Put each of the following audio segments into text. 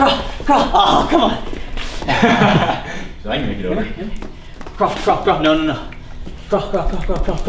Crawl. Oh, come on. So I can make it over. Crawl. No. Crawl. Go. You got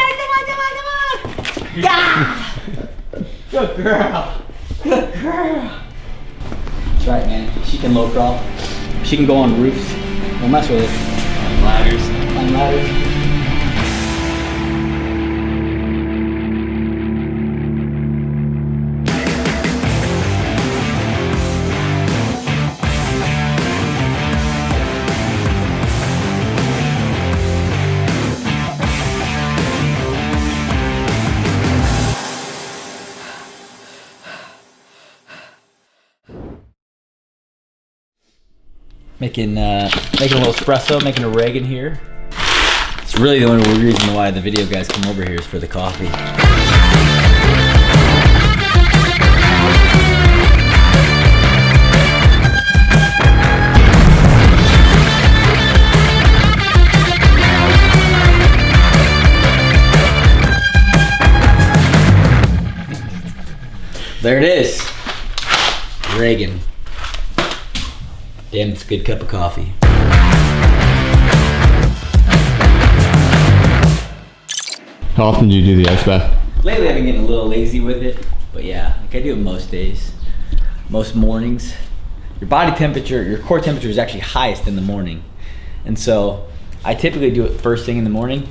it. Come on. Yeah. Good girl. That's right, man. She can low crawl. She can go on roofs. Don't mess with it. On ladders. Making a little espresso, making a reg in here. It's really the only reason why the video guys come over here is for the coffee. There it is. Reagan. Damn, it's a good cup of coffee. How often do you do the ice bath? Lately I've been getting a little lazy with it, but yeah, like I do it most days, most mornings. Your body temperature, your core temperature is actually highest in the morning. And so I typically do it first thing in the morning,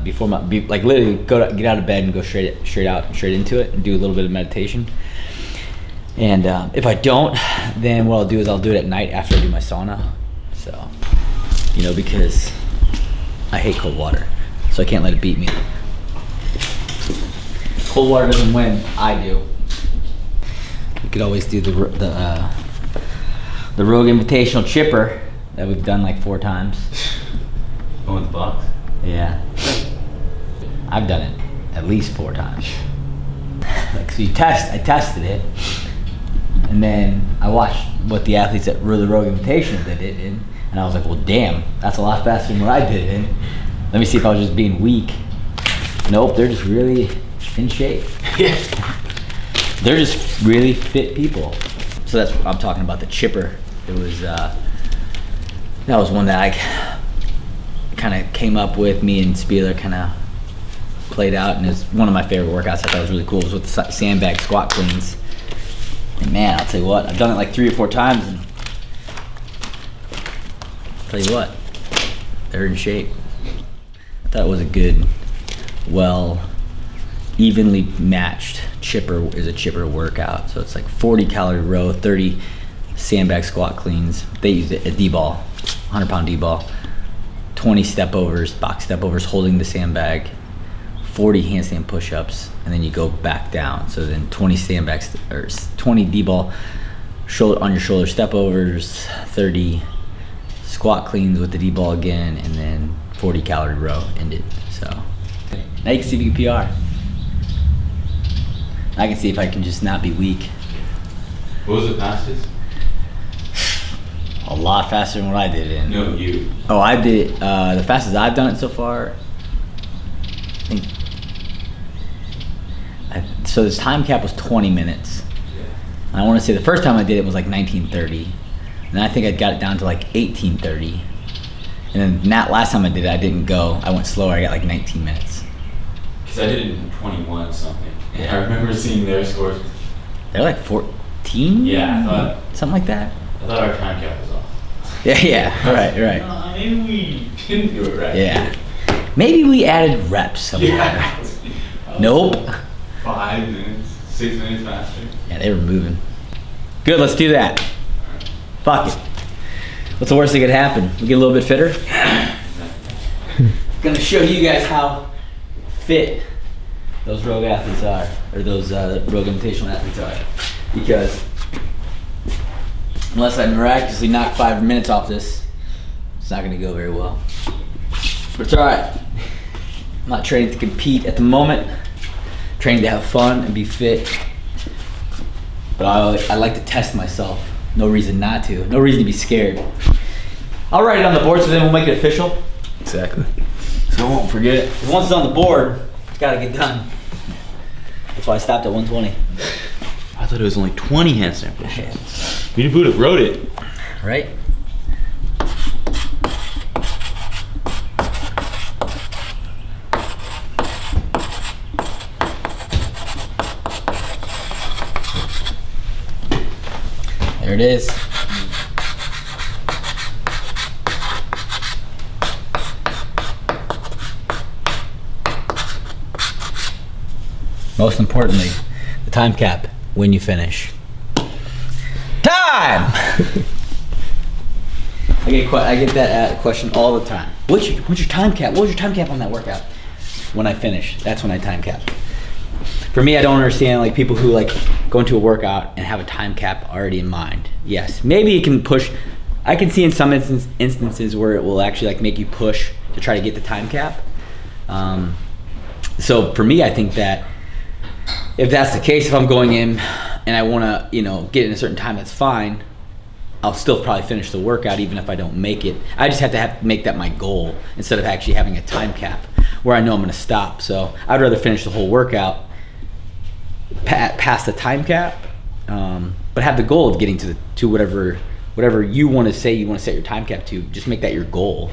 before like literally get out of bed and go straight into it and do a little bit of meditation. And if I don't, then what I'll do is I'll do it at night after I do my sauna. So, you know, because I hate cold water, so I can't let it beat me. Cold water doesn't win, I do. We could always do the Rogue Invitational chipper that we've done like 4 times. Go in the box? Yeah. I've done it at least 4 times. Like, so I tested it. And then I watched what the athletes at the Rogue Invitational did it in, and I was like, well, damn, that's a lot faster than what I did it in. Let me see if I was just being weak. Nope, they're just really in shape. They're just really fit people. So that's what I'm talking about, the chipper. It was, that was one that I kind of came up with, me and Spealler kind of played out, and it's one of my favorite workouts. I thought it was really cool. It was with the sandbag squat cleans. And man, I'll tell you what, I've done it like 3 or 4 times, and I'll tell you what, they're in shape. I thought it was a good, well, evenly matched chipper workout. So it's like 40 calorie row, 30 sandbag squat cleans. They used a D-ball, 100-pound D-ball, 20 step overs, box step overs holding the sandbag, 40 handstand push-ups, and then you go back down. So then 20 sandbags or 20 D-ball on your shoulder step overs, 30 squat cleans with the D-ball again, and then 40 calorie row ended. So now you can see if you can PR. I can see if I can just not be weak. What was the fastest? A lot faster than what I did it in. No, you. Oh, I did it, the fastest I've done it so far, I think, so this time cap was 20 minutes. Yeah. And I want to say the first time I did it was like 19:30. And then I think I got it down to like 18:30. And then that last time I did it, I didn't go. I went slower. I got like 19 minutes. Because I did it in 21 something. And Yeah. I remember seeing their scores. They're like 14? Yeah, Something like that. I thought our time cap was off. Yeah, right. Maybe we didn't do it right. Yeah. Maybe we added reps somewhere. Yeah. Nope. 5 minutes, 6 minutes faster. Yeah, they were moving. Good, let's do that. Fuck it. What's the worst that could happen? We get a little bit fitter? Gonna show you guys how fit those Rogue athletes are, or those Rogue Invitational athletes are. Because unless I miraculously knock 5 minutes off this, it's not gonna go very well. But it's alright. I'm not training to compete at the moment. I'm training to have fun and be fit. But I like to test myself. No reason not to. No reason to be scared. I'll write it on the board so then we'll make it official. Exactly. So I won't forget it. 'Cause once it's on the board, it's gotta get done. If why I stopped at 120. I thought it was only 20 handstand push-ups. We wrote it. Right? There it is. Most importantly, the time cap when you finish. Time! I get that question all the time. What's your time cap? What was your time cap on that workout? When I finish, that's when I time cap. For me, I don't understand like people who like go into a workout and have a time cap already in mind. Yes, maybe it can push. I can see in some instances where it will actually like make you push to try to get the time cap. So for me, I think that if that's the case, if I'm going in and I want to, get in a certain time, that's fine. I'll still probably finish the workout even if I don't make it. I just have to make that my goal instead of actually having a time cap where I know I'm going to stop. So I'd rather finish the whole workout past the time cap, but have the goal of getting to whatever you want to say you want to set your time cap to. Just make that your goal.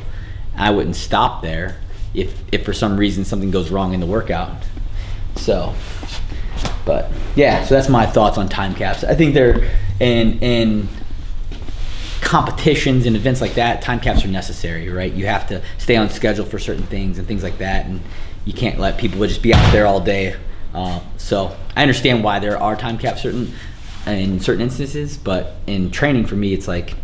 I wouldn't stop there if for some reason something goes wrong in the workout. So, but yeah, so that's my thoughts on time caps. I think they're in competitions and events like that, time caps are necessary, right? You have to stay on schedule for certain things and things like that, and you can't let people just be out there all day. So I understand why there are time caps in certain instances, but in training for me, it's like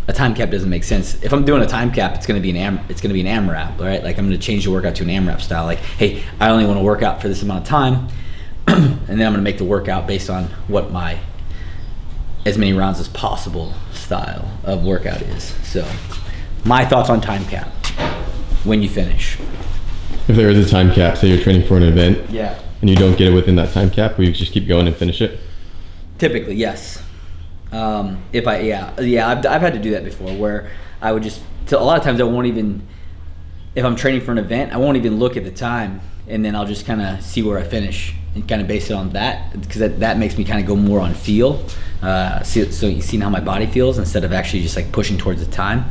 a time cap doesn't make sense. If I'm doing a time cap, it's going to be an AMRAP, right? Like I'm going to change the workout to an AMRAP style. Like, hey, I only want to work out for this amount of time, and then I'm going to make the workout based on what my as many rounds as possible style of workout is. So my thoughts on time cap when you finish. If there is a time cap, say you're training for an event, Yeah. and you don't get it within that time cap, will you just keep going and finish it? Typically, yes. I've had to do that before where I would a lot of times I won't even, if I'm training for an event, I won't even look at the time, and then I'll just kind of see where I finish and kind of base it on that, because that makes me kind of go more on feel. So you see how my body feels instead of actually just like pushing towards the time.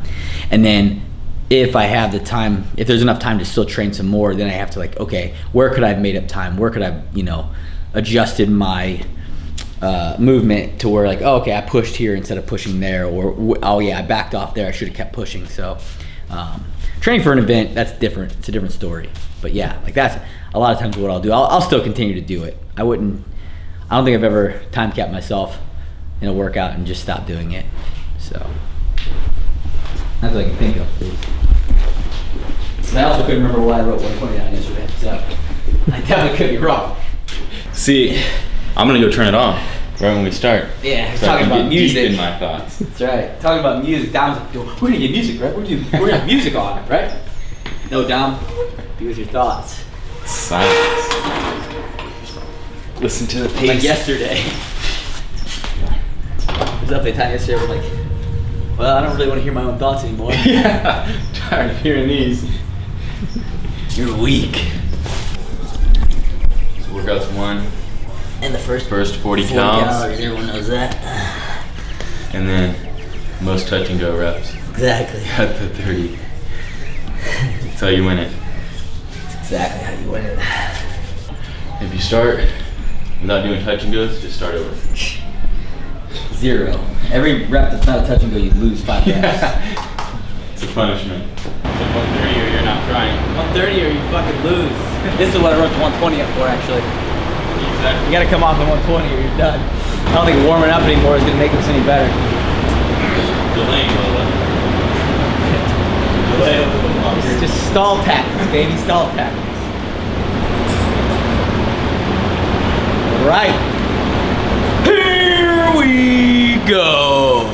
And then if I have the time, if there's enough time to still train some more, then I have to like, okay, where could I have made up time? Where could I have, adjusted my movement to where like, oh, okay, I pushed here instead of pushing there, or oh yeah, I backed off there, I should have kept pushing. So training for an event, that's different. It's a different story. But yeah, like that's a lot of times what I'll do. I'll still continue to do it. I don't think I've ever time capped myself in a workout and just stopped doing it. So that's what I can think of. I also couldn't remember why I wrote 129 yesterday, so I definitely could be wrong. See, I'm gonna go turn it on right when we start. Yeah, So talking I can about get music. deep in my thoughts. That's right. Talking about music, Dom's like, yo, we're gonna get music, right? We're gonna have music on, right? No, Dom, be with your thoughts. Silence. Listen to the pace. Like yesterday. There's definitely a time yesterday where I'm like, well, I don't really want to hear my own thoughts anymore. Yeah, tired of hearing these. You're weak. So workout's one, And the first 40 40 counts, calories, everyone knows that. and then most touch and go reps Exactly. at the 30. That's how you win it. That's exactly how you win it. If you start without doing touch and goes, just start over. 0. Every rep that's not a touch and go, you lose 5 reps. It's a punishment. So 130 or you're not trying. 130 or you fucking lose. This is what I wrote the 120 up for, actually. Exactly. You gotta come off at 120 or you're done. I don't think warming up anymore is gonna make this any better. Delaying a little bit. Delay a little bit longer. It's just stall tactics, baby, stall tactics. Right. Here we go.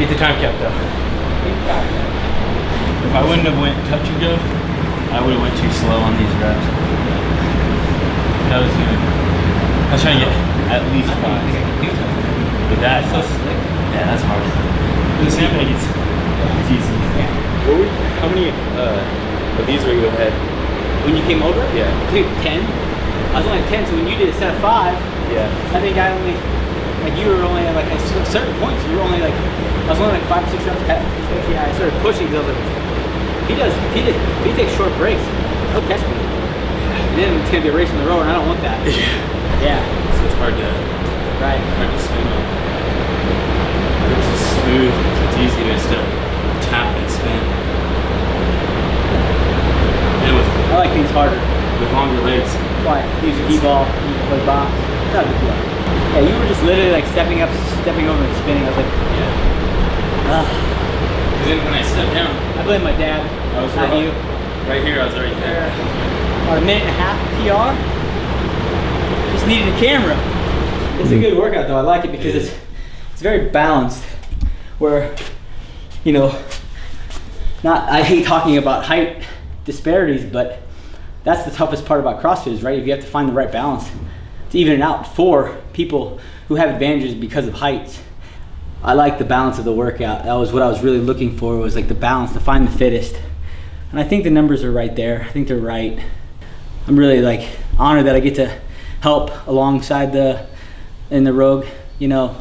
Beat the time cap though. If I wouldn't have went touch and go, I would have went too slow on these reps. That was good. I was trying to get at least 5. But that's yeah, that's hard. The sandbag, it's easy. How many of these were you ahead? When you came over? Yeah. Dude, 10. I was only at 10, so when you did a set of 5, Yeah. I think I only, like you were only at like at certain points, you were only like, I was only like 5 or 6 reps ahead. Yeah, I started pushing because I was like, if he takes short breaks, he'll catch me. And then it's gonna be a race on the road, and I don't want that. Yeah. So it's hard to spin on. This is smooth, so it's easy just to tap and spin. And I like things harder. with longer legs. Why? Use a D-ball, use a play box. It's not a big deal. Yeah, you were just literally like stepping over and spinning. I was like, Yeah. Because then when I stepped down, I blame my dad, I was not right, you. right here, I was already there. About a minute and a half PR. Just needed a camera. It's a good workout though. I like it because it's very balanced. Where, you know, I hate talking about height disparities, but that's the toughest part about CrossFit is, right? If you have to find the right balance to even it out for people who have advantages because of heights. I like the balance of the workout. That was what I was really looking for, was like the balance to find the fittest. And I think the numbers are right there. I think they're right. I'm really like honored that I get to help alongside in the Rogue, you know,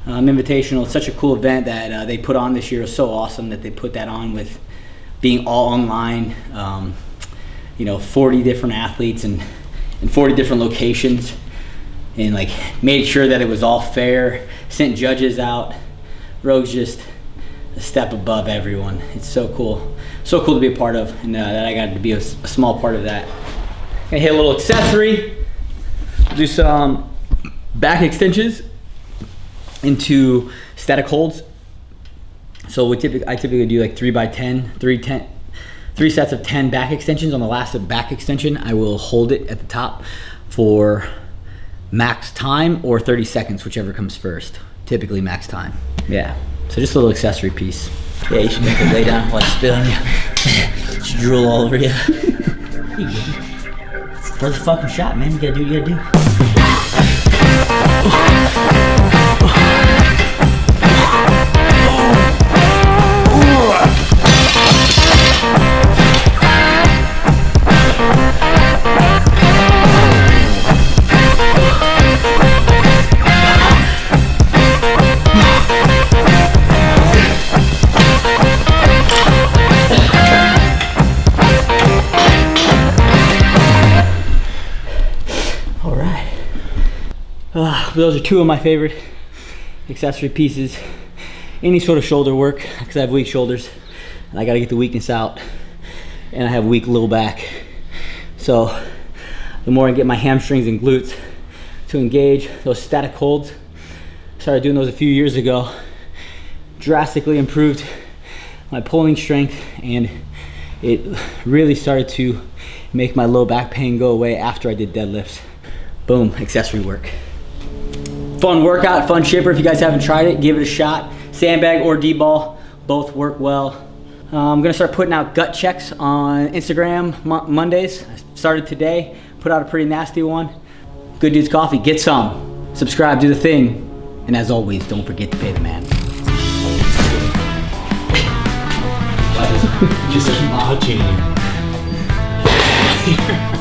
Invitational. It's such a cool event that they put on this year. It was so awesome that they put that on with being all online. You know, 40 different athletes and 40 different locations, and like made sure that it was all fair, sent judges out. Rogue's just a step above everyone. It's so cool to be a part of, and that I got to be a small part of that. Gonna hit a little accessory, do some back extensions into static holds. So I typically do like 3 sets of 10 back extensions. On the last back extension, I will hold it at the top for max time or 30 seconds, whichever comes first. Typically max time. Yeah, so just a little accessory piece. Yeah, you should make it lay down while I spit on you. Just drool all over you. You good. First fucking shot, man. You gotta do what you gotta do. Those are two of my favorite accessory pieces. Any sort of shoulder work, because I have weak shoulders and I gotta get the weakness out, and I have weak low back. So the more I get my hamstrings and glutes to engage, those static holds, started doing those a few years ago, drastically improved my pulling strength, and it really started to make my low back pain go away after I did deadlifts. Boom, accessory work. Fun workout, fun shaper. If you guys haven't tried it, give it a shot. Sandbag or D-ball, both work well. I'm gonna start putting out gut checks on Instagram Mondays. I started today, put out a pretty nasty one. Good Dudes Coffee, get some. Subscribe, do the thing. And as always, don't forget to pay the man. Just touching you.